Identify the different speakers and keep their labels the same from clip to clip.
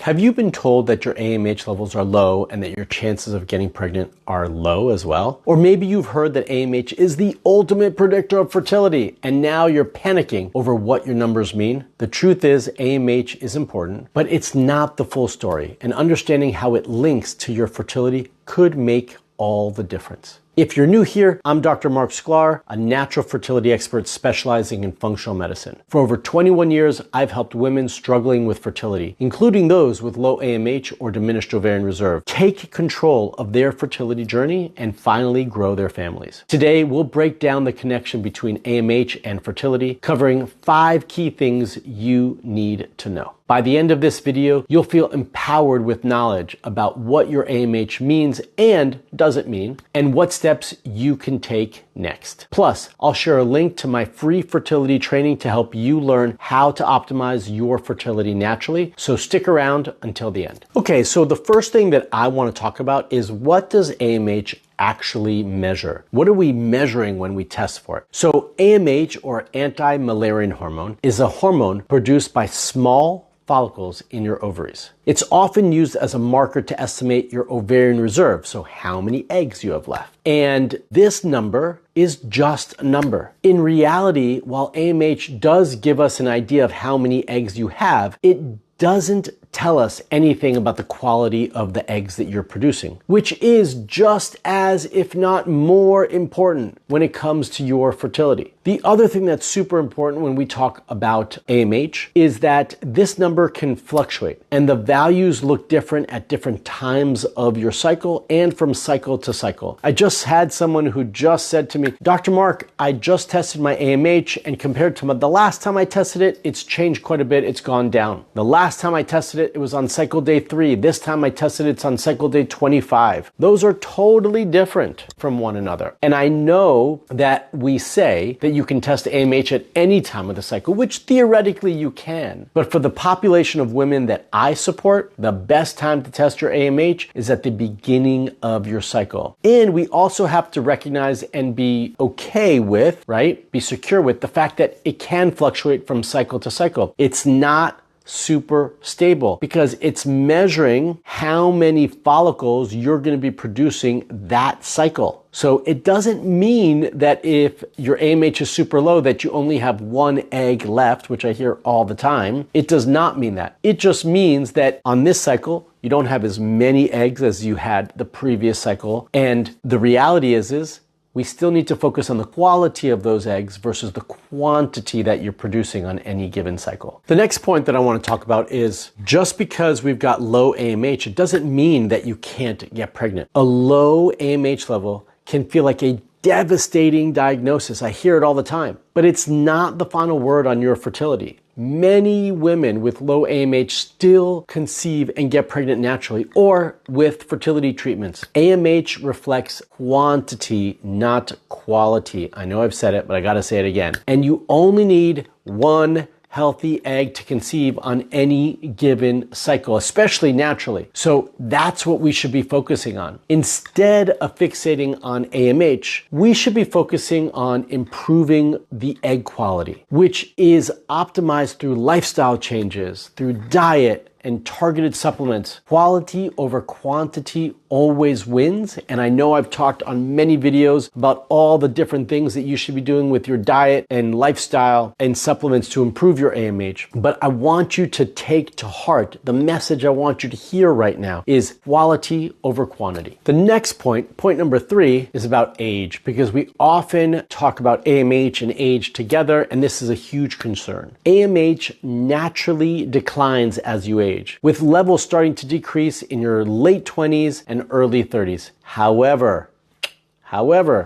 Speaker 1: Have you been told that your AMH levels are low and that your chances of getting pregnant are low as well? Or maybe you've heard that AMH is the ultimate predictor of fertility and now you're panicking over what your numbers mean. The truth is AMH is important, but it's not the full story, and understanding how it links to your fertility could make all the difference. If you're new here, I'm Dr. Marc Sklar, a natural fertility expert specializing in functional medicine. For over 21 years, I've helped women struggling with fertility, including those with low AMH or diminished ovarian reserve, take control of their fertility journey and finally grow their families. Today, we'll break down the connection between AMH and fertility, covering 5 key things you need to know. By the end of this video, you'll feel empowered with knowledge about what your AMH means and doesn't mean, and what steps you can take next. Plus, I'll share a link to my free fertility training to help you learn how to optimize your fertility naturally, so stick around until the end. Okay, so the first thing that I want to talk about is, what does AMH actually measure? What are we measuring when we test for it? So AMH, or anti-mullerian hormone, is a hormone produced by small follicles in your ovaries. It's often used as a marker to estimate your ovarian reserve, so how many eggs you have left. And this number is just a number. In reality, while AMH does give us an idea of how many eggs you have, it doesn't tell us anything about the quality of the eggs that you're producing, which is just as, if not more important when it comes to your fertility. The other thing that's super important when we talk about AMH is that this number can fluctuate and the values look different at different times of your cycle and from cycle to cycle. I just had someone who just said to me, Dr. Marc, I just tested my AMH and compared to the last time I tested it, it's changed quite a bit. It's gone down. The last time I tested it was on cycle day 3. This time I tested it's on cycle day 25. Those are totally different from one another. And I know that we say that you can test AMH at any time of the cycle, which theoretically you can. But for the population of women that I support, the best time to test your AMH is at the beginning of your cycle. And we also have to recognize and be okay with, right? Be secure with the fact that it can fluctuate from cycle to cycle. It's not super stable because it's measuring how many follicles you're going to be producing that cycle. So it doesn't mean that if your AMH is super low that you only have 1 egg left, which I hear all the time. It does not mean that. It just means that on this cycle, you don't have as many eggs as you had the previous cycle. And the reality is we still need to focus on the quality of those eggs versus the quantity that you're producing on any given cycle. The next point that I want to talk about is, just because we've got low AMH, it doesn't mean that you can't get pregnant. A low AMH level can feel like a devastating diagnosis. I hear it all the time, but it's not the final word on your fertility. Many women with low AMH still conceive and get pregnant naturally or with fertility treatments. AMH reflects quantity, not quality. I know I've said it, but I gotta say it again. And you only need 1 healthy egg to conceive on any given cycle, especially naturally. So that's what we should be focusing on. Instead of fixating on AMH, we should be focusing on improving the egg quality, which is optimized through lifestyle changes, through diet, and targeted supplements. Quality over quantity always wins. And I know I've talked on many videos about all the different things that you should be doing with your diet and lifestyle and supplements to improve your AMH. But I want you to take to heart the message I want you to hear right now is quality over quantity. The next point number 3, is about age, because we often talk about AMH and age together, and this is a huge concern. AMH naturally declines as you age, with levels starting to decrease in your late 20s and early 30s. However,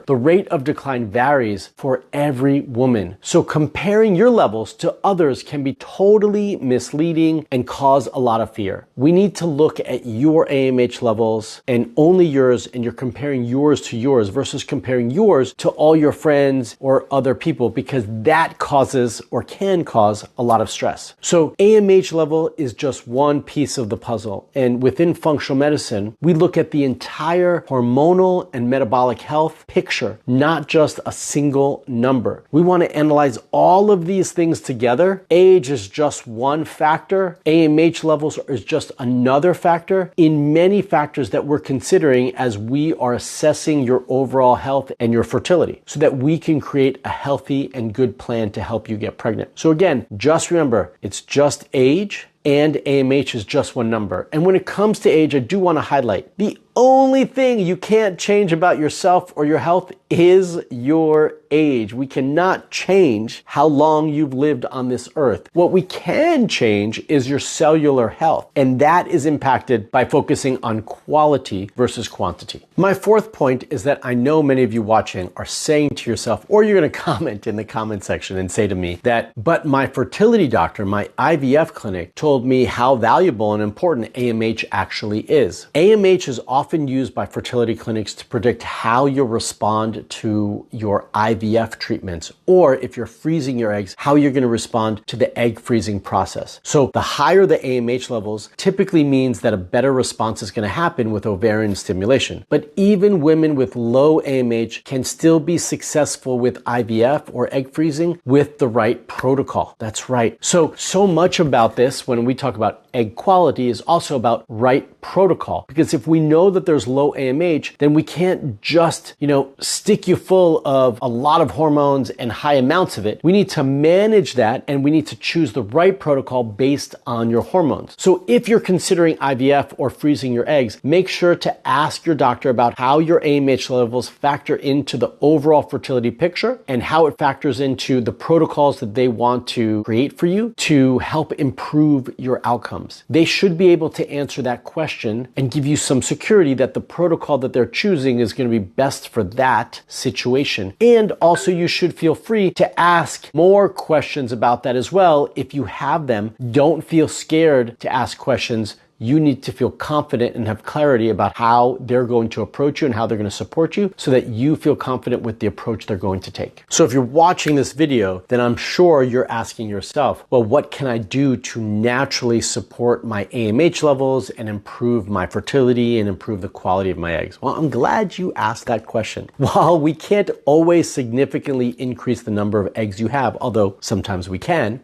Speaker 1: the rate of decline varies for every woman. So comparing your levels to others can be totally misleading and cause a lot of fear. We need to look at your AMH levels and only yours, and you're comparing yours to yours versus comparing yours to all your friends or other people, because that causes or can cause a lot of stress. So AMH level is just one piece of the puzzle. And within functional medicine, we look at the entire hormonal and metabolic health health picture, not just a single number. We want to analyze all of these things together. Age is just one factor. AMH levels is just another factor in many factors that we're considering as we are assessing your overall health and your fertility so that we can create a healthy and good plan to help you get pregnant. So again, just remember, it's just age and AMH is just one number. And when it comes to age, I do want to highlight the only thing you can't change about yourself or your health is your age. We cannot change how long you've lived on this earth. What we can change is your cellular health, and that is impacted by focusing on quality versus quantity. My fourth point is that I know many of you watching are saying to yourself, or you're going to comment in the comment section and say to me that, but my fertility doctor, my IVF clinic, told me how valuable and important AMH actually is. AMH is often used by fertility clinics to predict how you'll respond to your IVF treatments, or if you're freezing your eggs, how you're going to respond to the egg freezing process. So the higher the AMH levels typically means that a better response is going to happen with ovarian stimulation. But even women with low AMH can still be successful with IVF or egg freezing with the right protocol. That's right. So much about this when we talk about egg quality is also about right protocol. Because if we know that there's low AMH, then we can't just, stick you full of a lot of hormones and high amounts of it. We need to manage that, and we need to choose the right protocol based on your hormones. So if you're considering IVF or freezing your eggs, make sure to ask your doctor about how your AMH levels factor into the overall fertility picture and how it factors into the protocols that they want to create for you to help improve your outcomes. They should be able to answer that question and give you some security that the protocol that they're choosing is going to be best for that situation. And also you should feel free to ask more questions about that as well. If you have them, don't feel scared to ask questions. You need to feel confident and have clarity about how they're going to approach you and how they're going to support you so that you feel confident with the approach they're going to take. So if you're watching this video, then I'm sure you're asking yourself, well, what can I do to naturally support my AMH levels and improve my fertility and improve the quality of my eggs? Well, I'm glad you asked that question. While we can't always significantly increase the number of eggs you have, although sometimes we can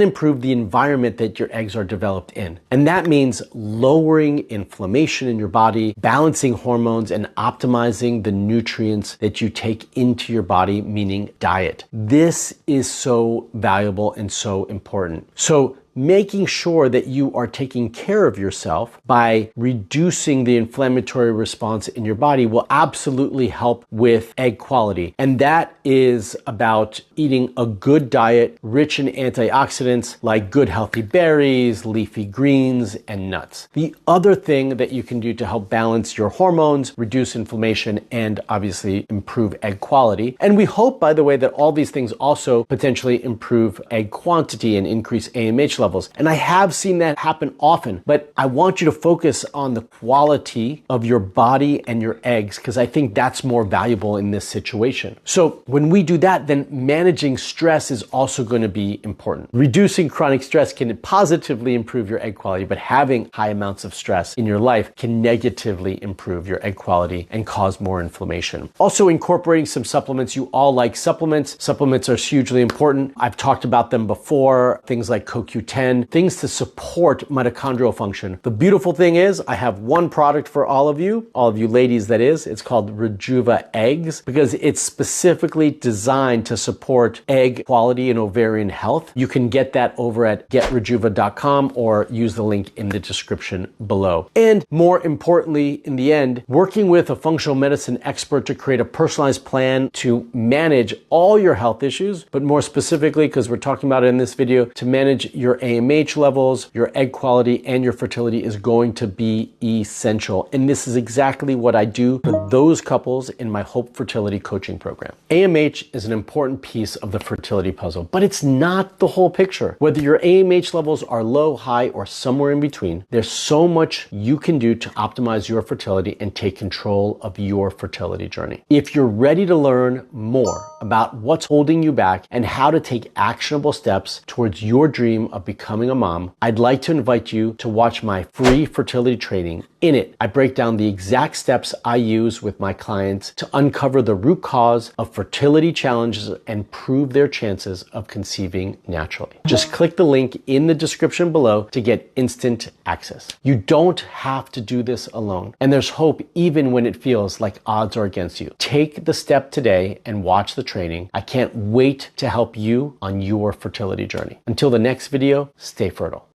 Speaker 1: improve the environment that your eggs are developed in. And that means lowering inflammation in your body, balancing hormones, and optimizing the nutrients that you take into your body, meaning diet. This is so valuable and so important. So making sure that you are taking care of yourself by reducing the inflammatory response in your body will absolutely help with egg quality. And that is about eating a good diet rich in antioxidants like good healthy berries, leafy greens, and nuts. The other thing that you can do to help balance your hormones, reduce inflammation, and obviously improve egg quality. And we hope, by the way, that all these things also potentially improve egg quantity and increase AMH levels. And I have seen that happen often, but I want you to focus on the quality of your body and your eggs because I think that's more valuable in this situation. So when we do that, then managing stress is also going to be important. Reducing chronic stress can positively improve your egg quality, but having high amounts of stress in your life can negatively improve your egg quality and cause more inflammation. Also incorporating some supplements. You all like supplements. Supplements are hugely important. I've talked about them before. Things like CoQ10, things to support mitochondrial function. The beautiful thing is I have one product for all of you ladies that is. It's called Rejuva Eggs because it's specifically designed to support egg quality and ovarian health. You can get that over at getrejuva.com or use the link in the description below. And more importantly, in the end, working with a functional medicine expert to create a personalized plan to manage all your health issues, but more specifically, because we're talking about it in this video, to manage your AMH levels, your egg quality, and your fertility is going to be essential. And this is exactly what I do for those couples in my Hope Fertility coaching program. AMH is an important piece of the fertility puzzle, but it's not the whole picture. Whether your AMH levels are low, high, or somewhere in between, there's so much you can do to optimize your fertility and take control of your fertility journey. If you're ready to learn more about what's holding you back and how to take actionable steps towards your dream of becoming a mom, I'd like to invite you to watch my free fertility training, In it, I break down the exact steps I use with my clients to uncover the root cause of fertility challenges and prove their chances of conceiving naturally. Just click the link in the description below to get instant access. You don't have to do this alone, and there's hope even when it feels like odds are against you. Take the step today and watch the training. I can't wait to help you on your fertility journey. Until the next video, stay fertile.